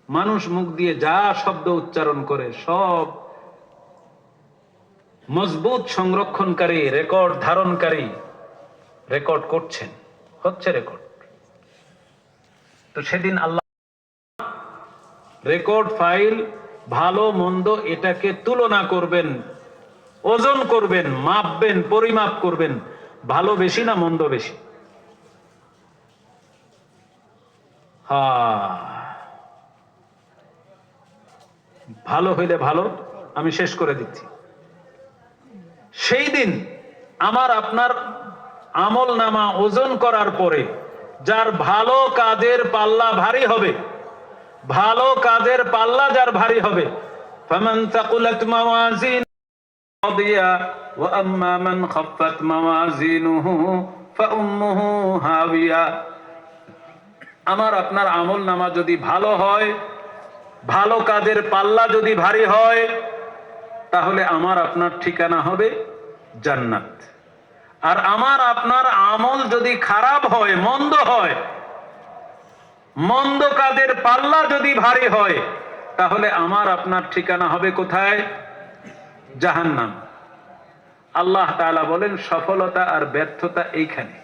মানুষ মুখ দিয়ে যা শব্দ উচ্চারণ করে সব মজবুত সংরক্ষণকারী, রেকর্ড ধারণকারী রেকর্ড করছেন, হচ্ছে রেকর্ড। তো সেদিন আল্লাহ রেকর্ড ফাইল ভালো মন্দ এটাকে তুলনা করবেন, ওজন করবেন, মাপবেন, পরিমাপ করবেন, ভালো বেশি না মন্দ বেশি। ভালো হইলে ভালো, আমি শেষ করে দিচ্ছি। সেই দিন আমার আপনার আমল নামা ওজন করার পরে যার ভালো কাজের পাল্লা ভারী হবে, ভালো কাজের পাল্লা যার ভারী হবে, ফামান তাকুলাত মাওয়াজিনুহু রাদিয়া ওয়া আম্মা মান খাফফাত মাওয়াজিনুহু ফাউম্মুহু হাবিয়া। আমার আপনার আমল নামা যদি ভালো হয়, ভালো কাজের পাল্লা যদি ভারী হয়, তাহলে আমার আপনার ঠিকানা হবে জান্নাত। আর আমার আপনার আমল যদি খারাপ হয়, মন্দ হয়, মন্দ কাজের পাল্লা যদি ভারী হয়, তাহলে আমার আপনার ঠিকানা হবে কোথায়? জাহান্নাম। আল্লাহ তাআলা বলেন সফলতা আর ব্যর্থতা এইখানে।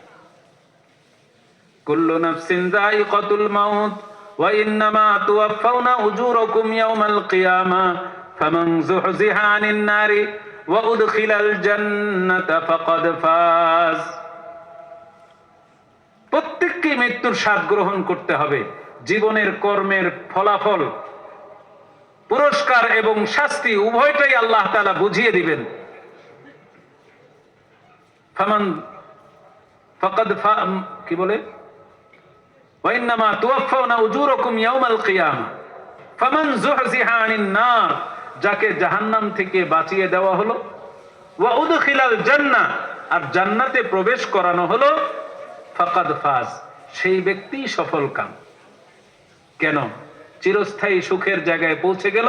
কুল্লু নাফসিন যায়িকাতুল মাউত ওয়া ইন্নামা তুওয়াফাউনা উজুরাকুম ইয়াওমাল কিয়ামা ফামান যুহজিহা আনিন নারি ওয়া উদখিলাল জান্নাতা ফাকাদ ফাজ। প্রত্যেককে মৃত্যুর স্বাদ গ্রহণ করতে হবে। জীবনের কর্মের ফলাফল, পুরস্কার এবং শাস্তি উভয়টাই আল্লাহ তাআলা বুঝিয়ে দিবেন। ফামান ফাকাদ কি বলে, ওয়া ইন্নামা তুওয়াফাউনা উজুরাকুম ইয়াওমাল কিয়ামা ফামান যুহজিহা আনিন নার, যাকে জাহান্নাম থেকে বাঁচিয়ে দেওয়া হলো, ওয়া উদখিলাল জান্নাহ, আর জান্নাতে প্রবেশ করানো হলো, ফাকাদ ফাজ, সেই ব্যক্তি সফল কাম। কেন? চিরস্থায়ী সুখের জায়গায় পৌঁছে গেল,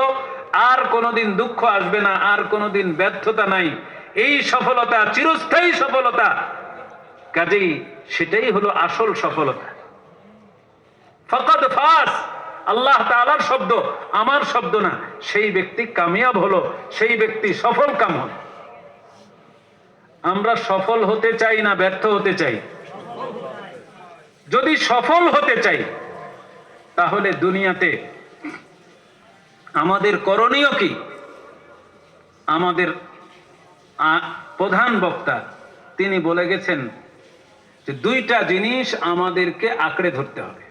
আর কোনোদিন দুঃখ আসবে না, আর কোনোদিন ব্যর্থতা নাই। এই সফলতা চিরস্থায়ী সফলতা, কাজেই সেটাই হলো আসল সফলতা। ফাকাদ ফাজ আল্লাহ তাআলার শব্দ, আমার শব্দ না। সেই ব্যক্তি কামিয়াব হলো, সেই ব্যক্তি সফল কাম হলো। আমরা সফল হতে চাই না ব্যর্থ হতে চাই? যদি সফল হতে চাই, তাহলে দুনিয়াতে আমাদের করণীয় কি? আমাদের প্রধান বক্তা তিনি বলে গেছেন যে দুইটা জিনিস আমাদেরকে আঁকড়ে ধরতে হবে।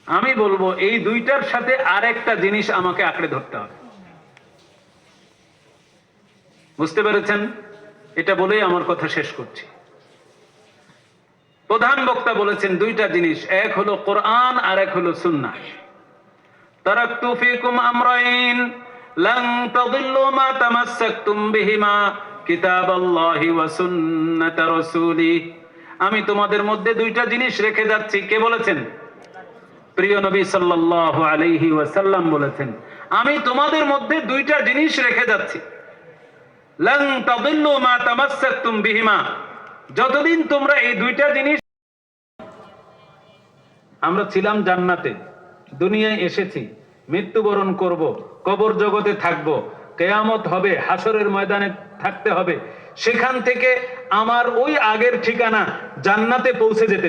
আমি বলবো এই দুইটার সাথে আরেকটা জিনিস আমাকে আঁকড়ে ধরতে হবে। বুঝতে পেরেছেন? এটা বলেই আমার কথা শেষ করছি। প্রধান বক্তা বলেছেন দুইটা জিনিস, এক হলো কোরআন আর এক হলো সুন্নাহ। তারাকতু ফীকুম আমরাইন লান তাদিল্লু মা তামাসসাকতুম বিহিমা কিতাবাল্লাহি ওয়া সুন্নাত রাসূলি। আমি তোমাদের মধ্যে দুইটা জিনিস রেখে যাচ্ছি। কে বলেছেন? প্রিয় নবী সাল্লাল্লাহু আলাইহি ওয়াসাল্লাম বলেছেন, আমি তোমাদের মধ্যে দুইটা জিনিস রেখে যাচ্ছি। লান তাদিল্লু মা তামাসসাকতুম বিহিমা, যতদিন তোমরা এই দুইটা জিনিস। আমরা ছিলাম জান্নাতে, দুনিয়ায় এসেছি, মৃত্যুবরণ করব, কবর জগতে থাকব, কিয়ামত হবে, হাসরের ময়দানে থাকতে হবে। সেখান থেকে আমার ওই আগের ঠিকানা জান্নাতে পৌঁছে যেতে